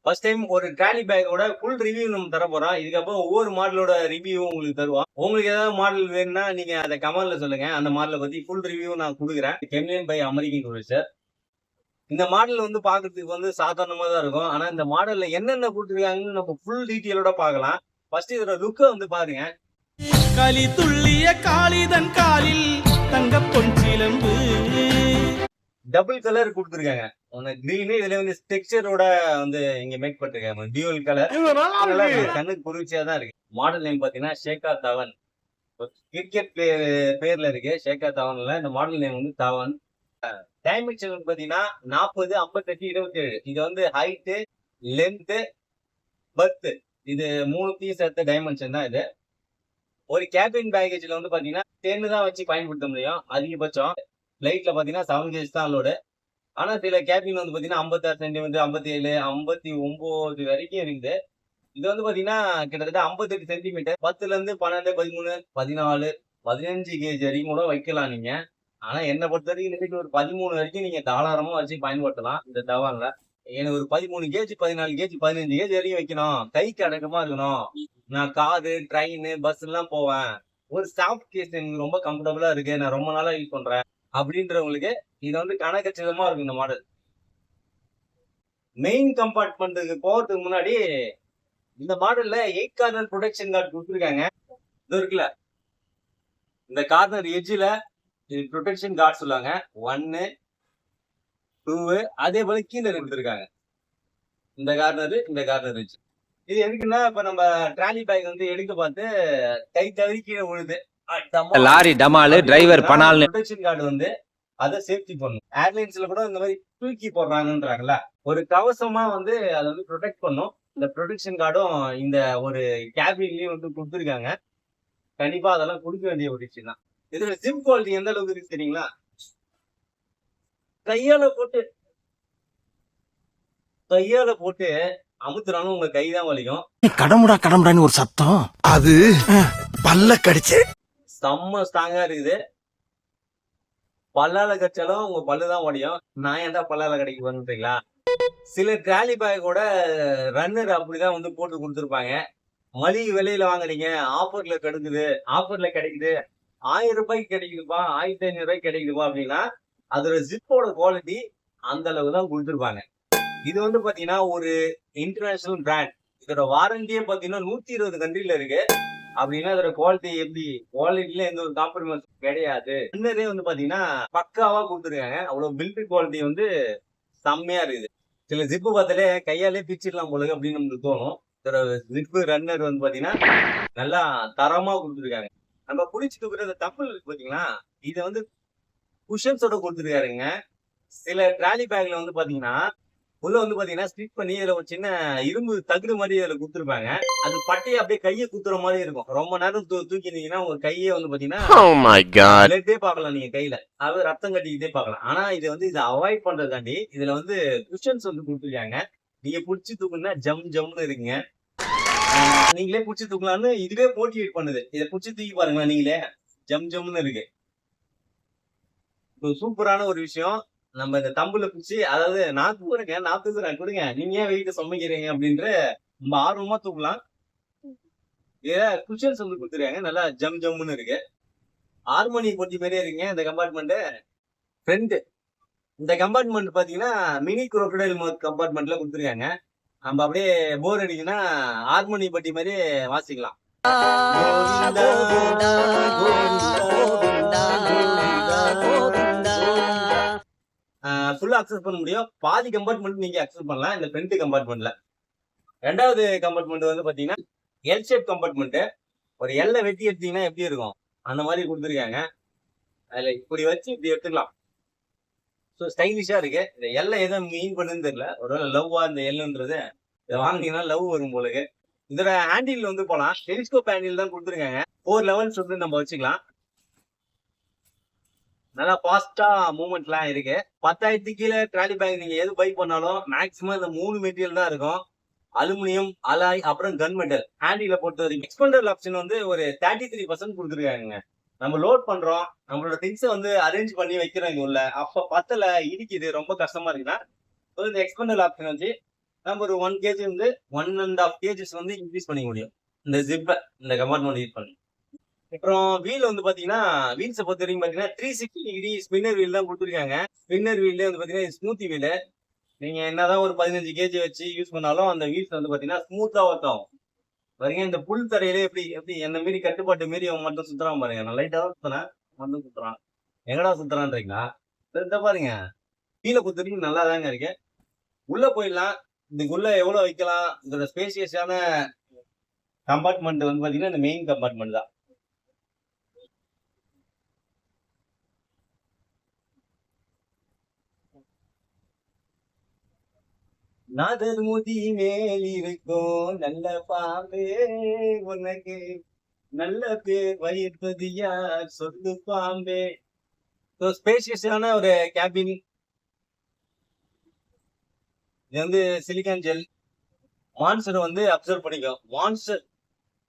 First time ஒரு trolley பேக்கோட full review நம்ம தர போறோம். இதுக்கப்புறம் ஒவ்வொரு மாடலோட ரிவ்யூ உங்களுக்கு தருவோம். உங்களுக்கு ஏதாவது மாடல் வேணும்னா நீங்க அதை கமெண்ட்ல சொல்லுங்க. அந்த மாடலை பத்தி ஃபுல் ரிவ்யூ நான் கொடுக்குறேன். கெம்லியன் பை அமெரிக்கன் டூரிஸ்டர். இந்த மாடல் வந்து பாக்குறதுக்கு வந்து சாதாரணமா தான் இருக்கும். ஆனா இந்த மாடல்ல என்னென்ன கொடுத்துருக்காங்கன்னு நம்ம ஃபுல் டீட்டெயிலோட பார்க்கலாம். ஃபர்ஸ்ட் இதோட லுக்கை வந்து பாருங்க. களி துள்ளிய காளிதன் காலில் தங்க பொன்சிலம்பு டபுள் கலர் கொடுத்துருக்காங்க. கிரீன் இதுல வந்து டெக்ஸ்சரோட வந்து இங்க மேக் பண்ணிருக்காங்க. டியூவல் கலர் கண்ணுக்கு குளிர்ச்சியா தான் இருக்கு. மாடல் நேம் பாத்தீங்கன்னா ஷேகா தவன். கிரிக்கெட் பேர்ல இருக்கு. ஷேகா தவன்ல இந்த மாடல் நேம் வந்து தவன். டைமென்ஷன் பாத்தீங்கன்னா 40, 58, 27. இது வந்து ஹைட்டு, லென்த், பர்த் இது 3த்தையும் சேர்த்த டைமென்ஷன் தான் இது. ஒரு கேபின் பேக்கேஜ்ல வந்து பாத்தீங்கன்னா 10 தான் வச்சு பயன்படுத்த முடியும் அதிகபட்சம். லைட்ல பாத்தீங்கன்னா 7 கேஜ் தான் லோடு. ஆனா சில கேபின் வந்து பாத்தீங்கன்னா 56 சென்டிமீட்டர், 57, 59 வரைக்கும் இருக்குது. இது வந்து பாத்தீங்கன்னா கிட்டத்தட்ட 58 சென்டிமீட்டர். 10ல இருந்து 12, 13, 14, 15 கேஜ் வரைக்கும் கூட வைக்கலாம் நீங்க. ஆனா என்னை பொறுத்த வரைக்கும் ஒரு 13 வரைக்கும் நீங்க தாராளமா வச்சு பயன்படுத்தலாம் இந்த தவான்ல. எனக்கு ஒரு 13 கேஜ், 14 கேஜ், 15 கேஜ் வரைக்கும் வைக்கணும். கைக்கு அடக்கமா இருக்கணும். நான் காரு, ட்ரெயின், பஸ் எல்லாம் போவேன். ஒரு சாஃப்ட் கேஸ் எனக்கு ரொம்ப கம்ஃபர்டபுளா இருக்கு. நான் ரொம்ப நாளா யூஸ் பண்றேன் அப்படின்றவங்களுக்கு இது வந்து கணக்கச்சிதமா இருக்கு இந்த மாடல். மெயின் கம்பார்ட்மெண்ட்டுக்கு போறதுக்கு முன்னாடி இந்த மாடல்ல 8 கார்னர் ப்ரொடெக்ஷன் கார்டு கொடுத்துருக்காங்க. இது இருக்குல்ல, இந்த கார்னர் எட்ஜ்ல இது ப்ரொடெக்ஷன் கார்டு சொல்லுவாங்க. 1, 2 அதே போல கீழே கொடுத்துருக்காங்க. இந்த கார்னர் எட்ஜ். இது எதுக்குன்னா இப்ப நம்ம ட்ராலி பேக் வந்து எடுக்க பார்த்து கை தவறி கீழே விழுது. லாரி டமாலு டிரைவர் பனால் ப்ரொடெக்ஷன் கார்டு வந்து அதை சேஃப்டி பண்ணும். ஏர்லைன்ஸ்ல கூட இந்த மாதிரி தூக்கி போடுறாங்கன்றாங்கல்ல, ஒரு கவசமா வந்து அதை வந்து ப்ரொடெக்ட் பண்ணும். இந்த ப்ரொடெக்ஷன் கார்டும் இந்த ஒரு கேபின்லயும் வந்து கொடுத்துருக்காங்க. கண்டிப்பா அதெல்லாம் கொடுக்க வேண்டிய ஒரு விஷயம் தான். இதோட ஜிப் குவாலிட்டி எந்த அளவுக்கு இருக்கு தெரியுங்களா? கையால போட்டு அமுத்துறாலும் உங்க கைதான் வலிக்கும். கடமுடான்னு ஒரு சத்தம், அது பல்ல கடிச்சு செம்ம ஸ்ட்ராங்கா இருக்குது. பல்லால கடிச்சாலும் உங்க பல்லுதான் உடையும். நான் ஏன்டா பல்லால கடிக்க பண்ணுறீங்களா? சில ட்ராலி பேக்கோட ரன்னர் அப்படிதான் வந்து போட்டு கொடுத்துருப்பாங்க. மலிவு விலையில வாங்குறீங்க, ஆஃபர்ல கிடைக்குது, 1000 ரூபாய்க்கு கிடைக்குதுப்பா, 1500 ரூபாய்க்கு கிடைக்குதுப்பா அப்படின்னா அதோட ஜிப்போட குவாலிட்டி அந்த அளவு தான் கொடுத்துருப்பாங்க. இது வந்து பாத்தீங்கன்னா ஒரு இன்டர்நேஷனல் பிராண்ட். இதோட வாரண்டியே பாத்தீங்கன்னா 120 கண்ட்ரில இருக்கு. அப்படின்னா அதோட குவாலிட்டி எப்படி? குவாலிட்டில எந்த ஒரு காம்ப்ரமைஸ் கிடையாது. ரன்னரே வந்து பாத்தீங்கன்னா பக்காவா கொடுத்துருக்காங்க. அவ்வளவு பில்ட் குவாலிட்டி வந்து செம்மையா இருக்குது. சில ஜிப்பு பார்த்தாலே கையாலே பிச்சிடலாம் போல அப்படின்னு நமக்கு தோணும். இதோட ஜிப்பு ரன்னர் வந்து பாத்தீங்கன்னா நல்லா தரமா கொடுத்துருக்காங்க. நம்ம புடிச்சு தூக்குற தம்பிள் இருக்கு பாத்தீங்களா, இதை வந்து குஷன்ஸோட கொடுத்துருக்காருங்க. சில ட்ராலி பேக்ல வந்து பாத்தீங்கன்னா உள்ள வந்து பாத்தீங்கன்னா ஸ்டிச் பண்ணி இதுல ஒரு சின்ன இரும்பு தகுடு மாதிரி அதுல குடுத்துருப்பாங்க. அது பட்டையை அப்படியே கையை குத்துற மாதிரி இருக்கும். ரொம்ப நேரம் தூக்கினீங்கன்னா உங்க கையே வந்து பாத்தீங்கன்னா பிளட்டே பாக்கலாம் நீங்க கையில, அதாவது ரத்தம் கட்டிக்கிட்டே பாக்கலாம். ஆனா இது வந்து இதை அவாய்ட் பண்றதுக்காண்டி இதுல வந்து குஷன்ஸ் வந்து கொடுத்துருக்காங்க. நீங்க புடிச்சு தூக்குனா ஜம்னு இருக்குங்க. நீங்களே புடிச்சு தூக்கலாம்னு இதுவே மோட்டிவேட் பண்ணுது. இதை புடிச்சு தூக்கி பாருங்க, நீங்களே ஜம்னு இருக்கு. சூப்பரான ஒரு விஷயம். நம்ம இந்த தம்புல பிடிச்சி, அதாவது நான் தூக்குறேன் கொடுங்க, நீங்க ஏன் வெயிட்ட சமைக்கிறீங்க அப்படின்ற நம்ம ஆர்வமா தூக்கலாம். குஷன்ஸ் வந்து கொடுத்துருக்காங்க. நல்லா ஜம்னு இருக்கு. ஹார்மோனி பொட்டி மாதிரியே இருக்குங்க இந்த கம்பார்ட்மெண்ட். ஃப்ரண்ட் இந்த கம்பார்ட்மெண்ட் பாத்தீங்கன்னா மினி குரோக்கடைல் கம்பார்ட்மெண்ட்ல கொடுத்துருக்காங்க. நம்ம அப்படியே போர் அடிக்குன்னா ஹார்மோனி பட்டி மாதிரியே வாசிக்கலாம். ஃபுல்லா அக்சஸ் பண்ண முடியும். பாதி கம்பார்ட்மெண்ட் நீங்க அக்சஸ் பண்ணலாம் இந்த ஃப்ரண்ட் கம்பார்ட்மெண்ட்ல. ரெண்டாவது கம்பார்ட்மெண்ட் வந்து பாத்தீங்கன்னா எல் ஷேப் கம்பார்ட்மெண்ட். ஒரு எல்லை வெட்டி எடுத்தீங்கன்னா எப்படி இருக்கும் அந்த மாதிரி கொடுத்துருக்காங்க. அதுல இப்படி வச்சு இப்படி எடுத்துக்கலாம். ஸோ ஸ்டைலிஷா இருக்கு. இந்த எல்லை எதோ மீன் பண்ணுன்னு தெரியல. ஒருவேளை லவ்வா இந்த எல்லுன்றது, இதை வாங்கினீங்கன்னா லவ் வரும் போலுக்கு. இதோட ஹேண்டில் வந்து போலாம். டெலிஸ்கோப் ஹேண்டில் தான் கொடுத்துருக்காங்க. 4 லெவல்ஸ் வந்து நம்ம வச்சுக்கலாம். நல்லா ஃபாஸ்டா மூவ்மெண்ட் எல்லாம் இருக்கு. 10,000 கீழே ட்ராலி பேக் நீங்க எது பை பண்ணாலும் மேக்சிமம் இந்த 3 மெட்டீரியல் தான் இருக்கும். அலுமினியம், அலாய், அப்புறம் கன் மெட்டல். ஹேண்டில பொறுத்த வரைக்கும் எக்ஸ்பெண்டர் ஆப்ஷன் வந்து ஒரு 33% கொடுத்துருக்காங்க. நம்ம லோட் பண்றோம், நம்மளோட திங்ஸை வந்து அரேஞ்ச் பண்ணி வைக்கிறோம் உள்ள, அப்ப பத்தல இடிக்குது, ரொம்ப கஷ்டமா இருக்குன்னா இந்த எக்ஸ்பெண்டர் ஆப்ஷன் வச்சு நம்ம ஒரு 1 kg வந்து 1.5 kgs வந்து இன்க்ரீஸ் பண்ணிக்க முடியும் இந்த ஜிப்பை இந்த கம்பார்ட்மெண்ட் யூஸ் பண்ணி. அப்புறம் வீல் வந்து பாத்தீங்கன்னா வீல்ஸை பொறுத்த வரைக்கும் பாத்தீங்கன்னா 360 டிகிரி ஸ்பின்னர் வீல் தான் கொடுத்துருக்காங்க. ஸ்பின்னர் வீல்ல வந்து பாத்தீங்கன்னா ஸ்மூத்தி வீல். நீங்க என்னதான் ஒரு 15 kg வச்சு யூஸ் பண்ணாலும் அந்த வீல்ஸ் வந்து பாத்தீங்கன்னா ஸ்மூத்தா ஒர்க் ஆகும் பாருங்க. இந்த புல் தரையில எப்படி என்ன மாரி கட்டுப்பாட்டு மாரி அவன் மட்டும் சுத்துறான் பாருங்க. நான் லைட்டா சுத்துறேன் மட்டும் சுத்துறான். எங்கடா சுத்துறான்றீங்களா? இந்த பாருங்க கீழே பொறுத்த வரைக்கும் நல்லா தாங்க இருக்கு. உள்ள போயிடலாம். இதுக்குள்ள எவ்வளவு வைக்கலாம். இதோட ஸ்பேசியஸான கம்பார்ட்மெண்ட் வந்து பாத்தீங்கன்னா இந்த மெயின் கம்பார்ட்மெண்ட் தான். நாதர் முதி மேல் இருக்கும் நல்ல பாம்பே உனக்கு நல்ல பேர் வைப்பது யார் சொல்லு பாம்பே. ஸ்பேசியஸான ஒரு கேபின். இது வந்து சிலிக்கான் ஜெல். மான்ஸ்டர் வந்து அப்சர்வ் பண்ணிக்கும்.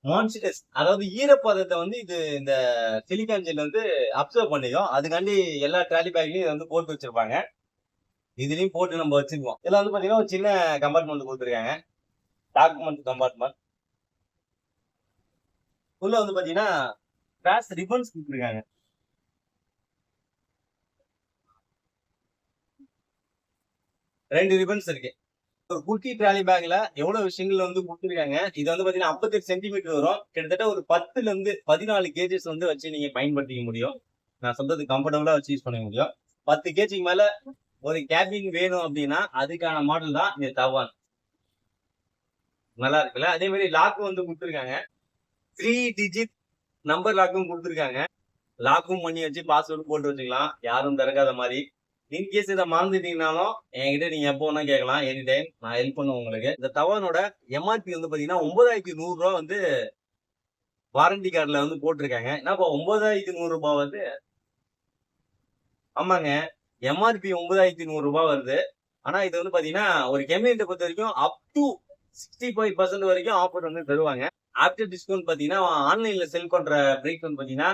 மான்ஸ்டர்ஸ் அதாவது ஈரப்பதத்தை வந்து இது இந்த சிலிக்கான் ஜெல் வந்து அப்சர்வ் பண்ணிக்கும். அதுக்காண்டி எல்லா ட்ராலி பேக்லயும் இதை வந்து போட்டு வச்சிருப்பாங்க. இதுலயும் போட்டு நம்ம வச்சுக்குவோம். இதுல வந்து பாத்தீங்கன்னா ஒரு சின்ன கம்பார்ட்மெண்ட் கொடுத்துருக்காங்க. Document compartment. உள்ள வந்து பாத்தீங்கன்னா கிராஸ் ரிப்பன்ஸ் கொடுத்துருக்காங்க. ரெண்டு ரிப்பன்ஸ் இருக்கு. ஒரு குட்டி ட்ராலி பேக்ல எவ்வளவு விஷயங்கள் வந்து கொடுத்துருக்காங்க. இது வந்து பாத்தீங்கன்னா 58 சென்டிமீட்டர் வரும். கிட்டத்தட்ட ஒரு 10ல இருந்து 14 கேஜஸ் வந்து வச்சு நீங்க பயன்படுத்திக்க முடியும். நான் சொல்றது கம்ஃபர்டபுளா வச்சு யூஸ் பண்ண முடியும். 10 கேஜிக்கு மேல ஒரு கேபின் வேணும் அப்படின்னா அதுக்கான மாடல் தான் இந்த தவான். நல்லா இருக்குல்ல. அதே மாதிரி லாக்கும் வந்து கொடுத்துருக்காங்க. 3 டிஜிட் நம்பர் லாக்கும் கொடுத்துருக்காங்க. லாக்கும் பண்ணி வச்சு பாஸ்வேர்டு போட்டு வச்சுக்கலாம். யாரும் திறக்காத மாதிரி. இன்கேஸ் இதை மறந்துட்டீங்கனாலும் என்கிட்ட நீங்க எப்போ வேணா கேட்கலாம். எனி டைம் நான் ஹெல்ப் பண்ணுவேன் உங்களுக்கு. இந்த தவானோட எம்ஆர்பி வந்து பாத்தீங்கன்னா 9100 ரூபா வந்து வாரண்டி கார்டுல வந்து போட்டிருக்காங்க. என்னப்பா 9100 ரூபாய் வந்து? ஆமாங்க, எம்ஆர்பி 9100 ரூபாய் வருது. ஆனா இது வந்து பாத்தீங்கன்னா ஒரு கெமிலியன்ட்டை பொறுத்த வரைக்கும் அப் டு 65% வரைக்கும் ஆஃபர் வந்து தருவாங்க. ஆஃப்டர் டிஸ்கவுண்ட் பாத்தீங்கன்னா ஆன்லைன்ல செல் பண்ற பிரைஸ் வந்து பாத்தீங்கன்னா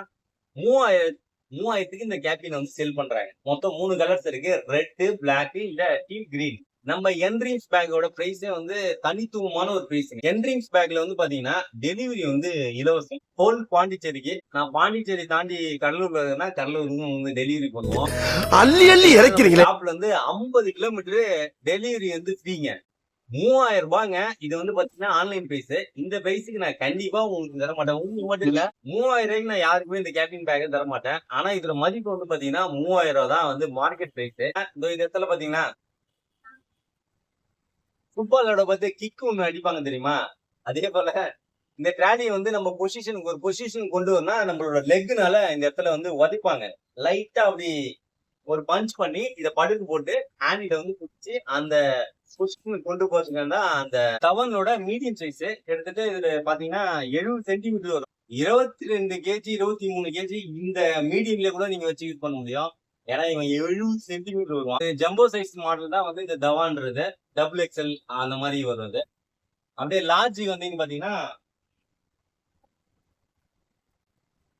3000க்கு இந்த கேபின் வந்து செல் பண்றாங்க. மொத்தம் 3 கலர்ஸ் இருக்கு. ரெட், பிளாக், இல்ல டீல் கிரீன். நம்ம என்ட்ரீம்ஸ் பேக்கோட பிரைஸே வந்து தனித்துவமான ஒரு பிரைஸ். என்ட்ரீம்ஸ் பேக்ல வந்து பாத்தீங்கன்னா டெலிவரி வந்து இலவசம். ஹோல் பாண்டிச்சேரிக்கு. நான் பாண்டிச்சேரி தாண்டி கடலூர்ல இருக்கேன்னா கடலூருக்கு வந்து டெலிவரி பண்ணுவோம். அள்ளி அள்ளி இறக்கிறீங்களே. ஷாப்ல இருந்து 50 கிலோமீட்டர் டெலிவரி வந்து ஃப்ரீங்க. 3000 ரூபாங்க. இது வந்து பாத்தீங்கன்னா ஆன்லைன் பிரைஸ். இந்த பிரைஸுக்கு நான் கண்டிப்பா உங்களுக்கு தர மாட்டேன். உங்களுக்கு மட்டும் இல்ல 3000 ரூபாய்க்கு நான் யாருக்குமே இந்த கேபின் பேக்கை தர மாட்டேன். ஆனா இதோட மதிப்பு வந்து பாத்தீங்கன்னா 3000 ரூபாய் தான் வந்து மார்க்கெட் பிரைஸ். இந்த இடத்துல பாத்தீங்கன்னா ஃபுட்பாலோட பார்த்து கிக் ஒண்ணு அடிப்பாங்க தெரியுமா? அதே போல இந்த ட்ராலியை வந்து நம்ம ஒரு பொசிஷன் கொண்டு வரனா நம்மளோட லெக்குனால இந்த இடத்துல வந்து உதைப்பாங்க. லைட்டா அப்படி ஒரு பஞ்ச் பண்ணி இதை படுக்கு போட்டு ஹேண்டில வந்து குடிச்சு அந்த பொசிஷன் கொண்டு போச்சுங்கன்னா அந்த தவனோட மீடியம் சைஸ். கிட்டத்தட்ட இதுல பாத்தீங்கன்னா 70 சென்டிமீட்டர் வரும். 22 கேஜி 23 கேஜி இந்த மீடியம்ல கூட நீங்க வச்சு யூஸ் பண்ண முடியும். ஏன்னா இவன் 70 சென்டிமீட்டர் வரும். ஜம்போ சைஸ் மாடல் தான் வந்து இந்த தவான்றது. டபுள் எக்ஸ்எல் அந்த மாதிரி வருது. அப்படியே லார்ஜ் வந்தீங்க பாத்தீங்கன்னா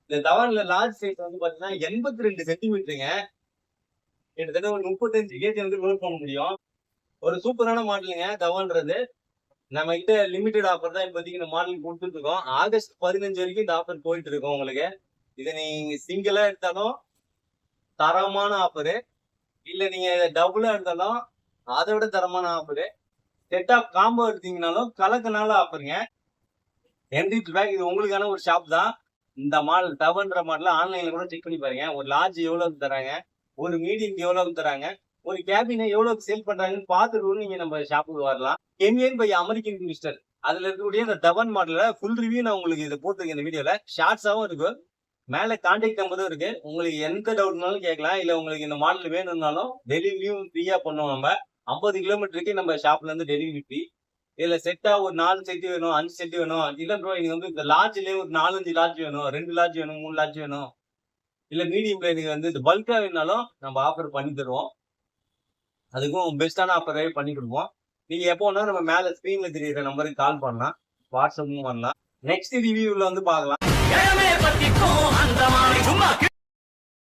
இந்த தவான்ல லார்ஜ் சைஸ் வந்து பாத்தீங்கன்னா 82 சென்டிமீட்டருங்க. கிட்டத்தட்ட ஒரு 35 கேஜி வந்து லோட் பண்ண முடியும். ஒரு சூப்பரான மாடலுங்க தவான்றது. நம்ம கிட்ட லிமிடெட் ஆஃபர் தான் இப்போதைக்கு இந்த மாடல் கொடுத்துட்டு இருக்கோம். ஆகஸ்ட் 15 வரைக்கும் இந்த ஆஃபர் போயிட்டு இருக்கோம் உங்களுக்கு. இதை நீங்க சிங்கிளா எடுத்தாலும் தரமான ஆஃபரு, இல்ல நீங்க டபுளா எடுத்தாலும் அதை விட தரமான ஆஃபரு, செட் ஆஃப் காம்போ எடுத்தீங்கனாலும் கலக்கனால ஆஃபருங்க. என்ட்ரீம்ஸ் பேக் இது உங்களுக்கான ஒரு ஷாப் தான். இந்த மாடல் தவன்ற மாடல ஆன்லைன்ல கூட செக் பண்ணி பாருங்க. ஒரு லார்ஜ் எவ்வளவு தராங்க, ஒரு மீடியம் எவ்வளவு தராங்க, ஒரு கேபினை எவ்வளவு சேல் பண்றாங்கன்னு பார்த்துட்டு நீங்க நம்ம ஷாப்புக்கு வரலாம். கெமியன் பை அமெரிக்கன் மிஸ்டர் அதுல இருக்கக்கூடிய இந்த தவன் மாடல ஃபுல் ரிவ்யூ நான் உங்களுக்கு இதை போட்டுருக்கேன் இந்த வீடியோல. ஷார்ட்ஸாவும் இருக்கு, மேல கான்டாக்ட் நம்பரும் இருக்கு. உங்களுக்கு எந்த டவுட்னாலும் கேட்கலாம். இல்ல உங்களுக்கு இந்த மாடல் வேணும்னாலும் டெலிவரியும் ஃப்ரீயா பண்ணுவோம். நம்ம 50 கிலோமீட்டருக்கு நம்ம ஷாப்ல இருந்து டெலிவரி ஃப்ரீ. இதுல செட்டா ஒரு 4 செட் வேணும், 5 செட் வேணும். இல்ல ப்ரோ நீங்க வந்து இந்த லார்ஜ்லயே ஒரு 4-5 லார்ஜ் வேணும், 2 லார்ஜ் வேணும், 3 லார்ஜ் வேணும், இல்ல மீடியம்ல நீங்க வந்து பல்கா வேணாலும் நம்ம ஆஃபர் பண்ணி தருவோம். அதுக்கும் பெஸ்டான ஆஃபரே பண்ணி கொடுப்போம். நீங்க எப்போ வேணா நம்ம மேல ஸ்கிரீன்ல தெரியுற நம்பருக்கு கால் பண்ணலாம், வாட்ஸ்அப்பும் பண்ணலாம். நெக்ஸ்ட் ரிவ்யூல வந்து பார்க்கலாம்.